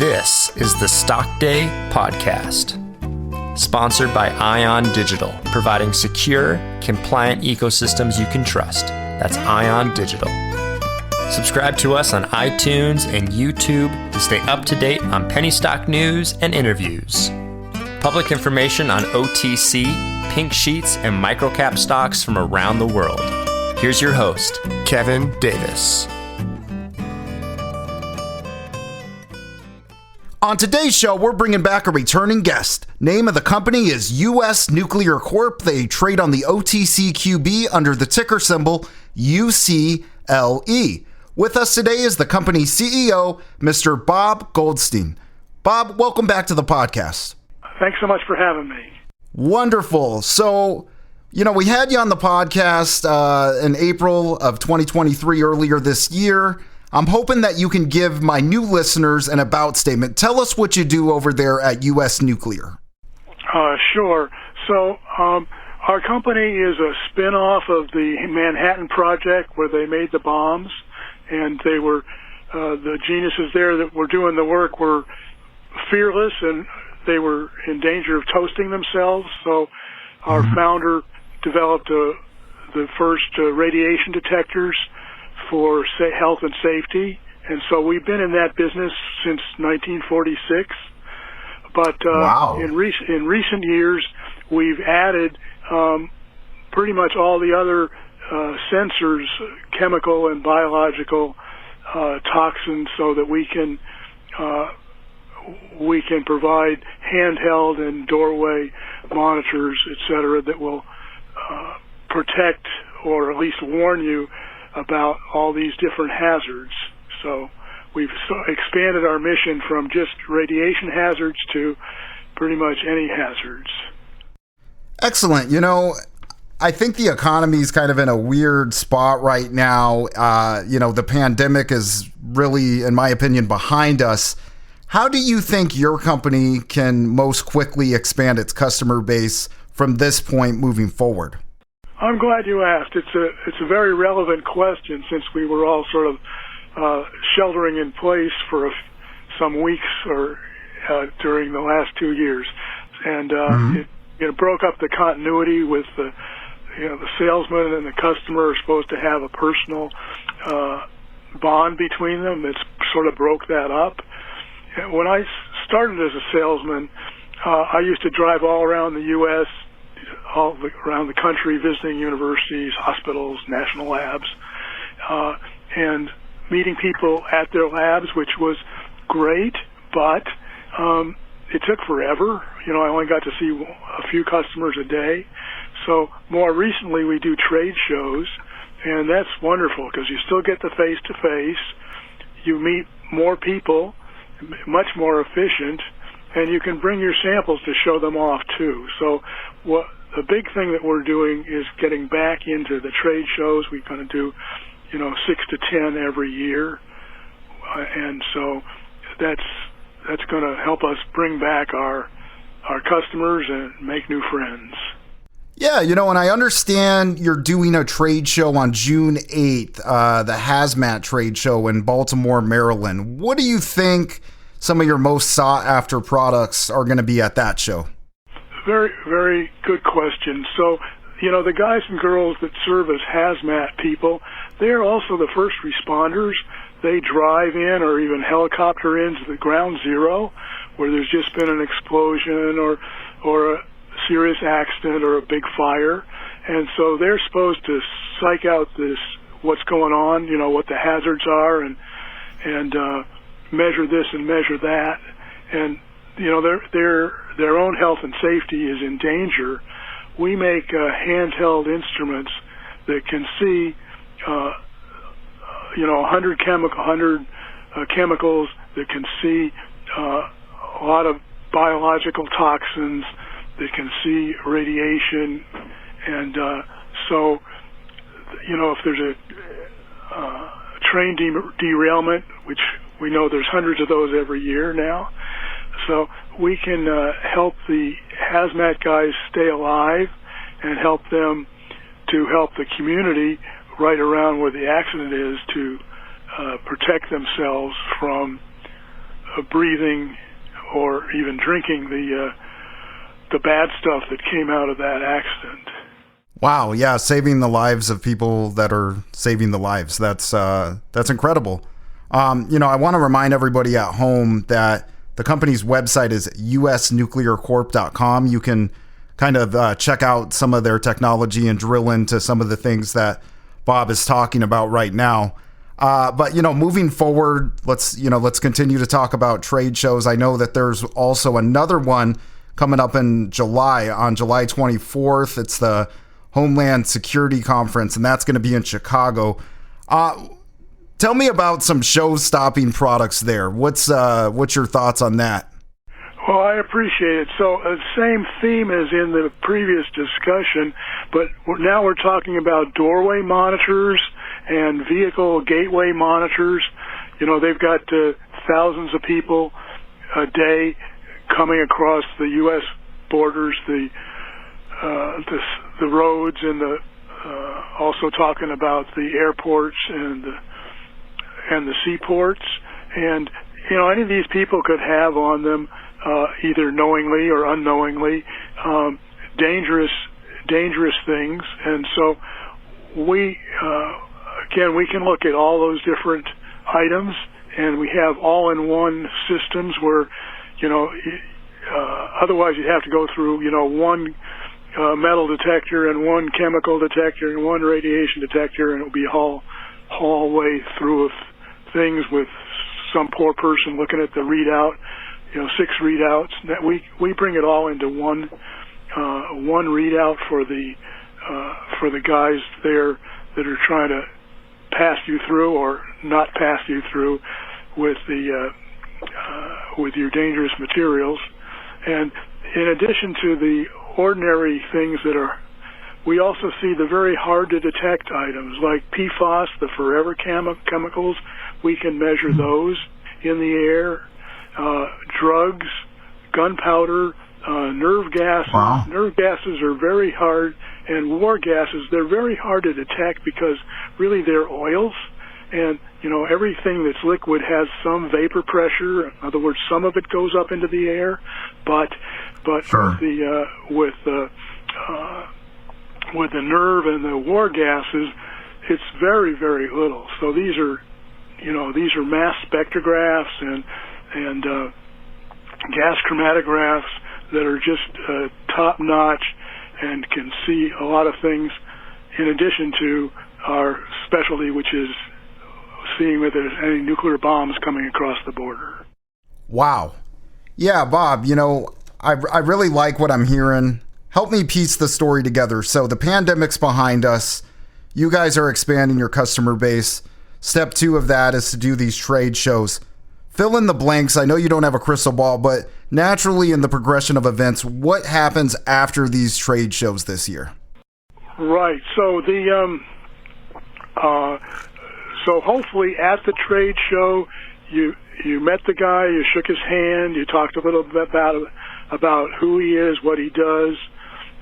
This is the Stock Day Podcast, sponsored by Ion Digital, providing secure, compliant ecosystems you can trust. That's Ion Digital. Subscribe to us on iTunes and YouTube to stay up to date on penny stock news and interviews. Public information on OTC, pink sheets, and microcap stocks from around the world. Here's your host, Kevin Davis. On today's show, we're bringing back a returning guest. Name of the company is US Nuclear Corp. They trade on the OTCQB under the ticker symbol UCLE. With us today is the company's CEO, Mr. Bob Goldstein. Bob, welcome back to the podcast. Thanks so much for having me. Wonderful. So, we had you on the podcast in April of 2023, earlier this year. I'm hoping that you can give my new listeners an about statement. Tell us what you do over there at US Nuclear. Sure. So our company is a spin-off of the Manhattan Project, where they made the bombs, and they were the geniuses there that were doing the work were fearless, and they were in danger of toasting themselves. So our founder developed the first radiation detectors for health and safety, and so we've been in that business since 1946. But wow. in recent years, we've added pretty much all the other sensors, chemical and biological toxins, so that we can provide handheld and doorway monitors, etc., that will protect or at least warn you about all these different hazards. So we've expanded our mission from just radiation hazards to pretty much any hazards. Excellent. I think the economy is kind of in a weird spot right now. The pandemic is really, in my opinion, behind us. How do you think your company can most quickly expand its customer base from this point moving forward? I'm glad you asked. It's a very relevant question, since we were all sort of sheltering in place for some weeks or during the last 2 years, and it broke up the continuity with the salesman and the customer are supposed to have a personal bond between them. It's sort of broke that up. When I started as a salesman, I used to drive all around the U.S., all around the country, visiting universities, hospitals, national labs, and meeting people at their labs, which was great, but it took forever. I only got to see a few customers a day. So more recently, we do trade shows, and that's wonderful because you still get the face-to-face. You meet more people, much more efficient, and you can bring your samples to show them off too. So the big thing that we're doing is getting back into the trade shows. We're going to do 6 to 10 every year, and so that's going to help us bring back our customers and make new friends. Yeah, and I understand you're doing a trade show on June 8th, the HAZMAT trade show in Baltimore, Maryland. What do you think some of your most sought-after products are going to be at that show? Very, very good question. So, the guys and girls that serve as HAZMAT people, they're also the first responders. They drive in or even helicopter into the ground zero where there's just been an explosion or a serious accident or a big fire. And so they're supposed to psych out what's going on, what the hazards are, and measure this and measure that. And their own health and safety is in danger. We make handheld instruments that can see 100 chemicals, that can see a lot of biological toxins, that can see radiation, and so if there's a train derailment, which we know there's hundreds of those every year now, so we can help the HAZMAT guys stay alive and help them to help the community right around where the accident is to protect themselves from breathing or even drinking the bad stuff that came out of that accident. Wow, yeah, saving the lives of people that are saving the lives. That's incredible. I want to remind everybody at home that the company's website is usnuclearcorp.com. You can kind of check out some of their technology and drill into some of the things that Bob is talking about right now. But moving forward, let's continue to talk about trade shows. I know that there's also another one coming up in July, on July 24th. It's the Homeland Security Conference, and that's going to be in Chicago. Tell me about some show-stopping products there. What's your thoughts on that? Well, I appreciate it. So, same theme as in the previous discussion, but now we're talking about doorway monitors and vehicle gateway monitors. They've got thousands of people a day coming across the U.S. borders, the roads, and also talking about the airports and the seaports. And any of these people could have on them, either knowingly or unknowingly, dangerous things. And so we can look at all those different items, and we have all-in-one systems where, otherwise you'd have to go through, one metal detector and one chemical detector and one radiation detector, and it would be a whole way through of things with some poor person looking at the readout, 6 readouts. That we bring it all into one readout for the guys there that are trying to pass you through or not pass you through with your dangerous materials. And in addition to the ordinary things we also see the very hard to detect items like PFAS, the forever chemicals. We can measure those in the air. Drugs, gunpowder, nerve gases. Wow. Nerve gases are very hard, and war gases, they're very hard to detect because really they're oils, and everything that's liquid has some vapor pressure. In other words, some of it goes up into the air, but Sure. with the nerve and the war gases, it's very, very little. So these are mass spectrographs and gas chromatographs that are just top notch and can see a lot of things in addition to our specialty, which is seeing if there's any nuclear bombs coming across the border. Wow. Yeah, Bob, I really like what I'm hearing. Help me piece the story together. So the pandemic's behind us. You guys are expanding your customer base. Step 2 of that is to do these trade shows. Fill in the blanks. I know you don't have a crystal ball, but naturally in the progression of events, what happens after these trade shows this year? Right. So so hopefully at the trade show, you met the guy, you shook his hand, you talked a little bit about who he is, what he does,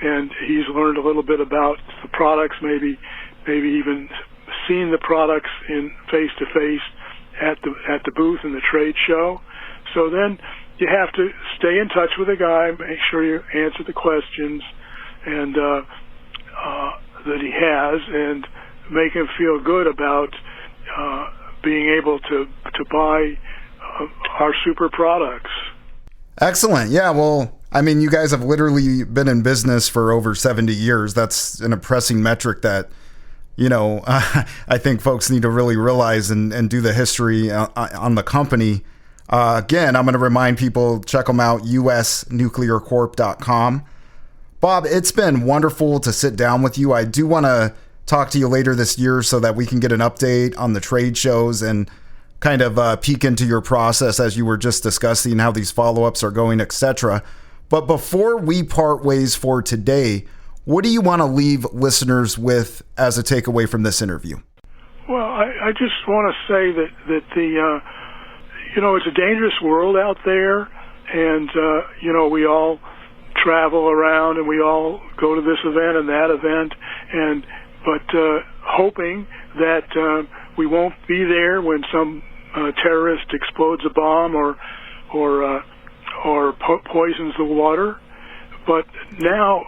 and he's learned a little bit about the products, maybe even seen the products in face to face at the booth in the trade show. So then you have to stay in touch with the guy, make sure you answer the questions and that he has, and make him feel good about being able to buy our super products. Excellent. Yeah, well, I mean, you guys have literally been in business for over 70 years. That's an impressive metric that, I think folks need to really realize and do the history on the company. Again, I'm going to remind people, check them out, usnuclearcorp.com. Bob, it's been wonderful to sit down with you. I do want to talk to you later this year so that we can get an update on the trade shows and kind of peek into your process as you were just discussing, how these follow-ups are going, etc. But before we part ways for today, what do you want to leave listeners with as a takeaway from this interview? Well, I just want to say that the it's a dangerous world out there, and we all travel around and we all go to this event and that event, but hoping that we won't be there when some terrorist explodes a bomb or poisons the water. But now,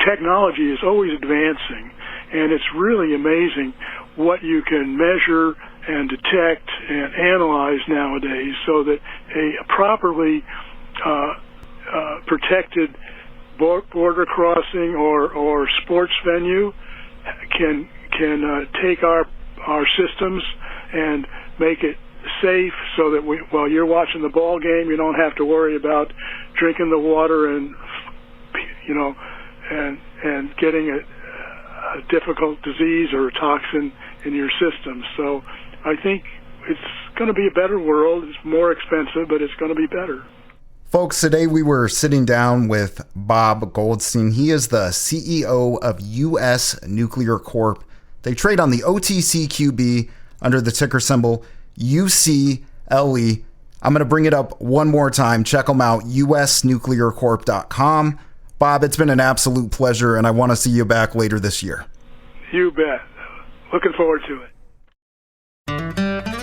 technology is always advancing, and it's really amazing what you can measure and detect and analyze nowadays, so that a properly protected border crossing or sports venue can take our systems and make it safe, so that while you're watching the ball game, you don't have to worry about drinking the water and and getting a difficult disease or a toxin in your system. So I think it's going to be a better world. It's more expensive, but it's going to be better. Folks, today we were sitting down with Bob Goldstein. He is the CEO of US Nuclear Corp. They trade on the OTCQB under the ticker symbol UCLE. I'm going to bring it up one more time. Check them out, usnuclearcorp.com. Bob, it's been an absolute pleasure, and I want to see you back later this year. You bet. Looking forward to it.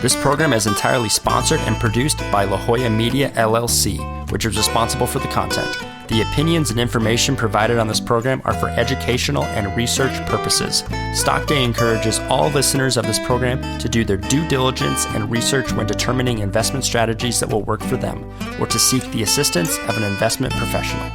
This program is entirely sponsored and produced by La Jolla Media, LLC, which is responsible for the content. The opinions and information provided on this program are for educational and research purposes. Stock Day encourages all listeners of this program to do their due diligence and research when determining investment strategies that will work for them, or to seek the assistance of an investment professional.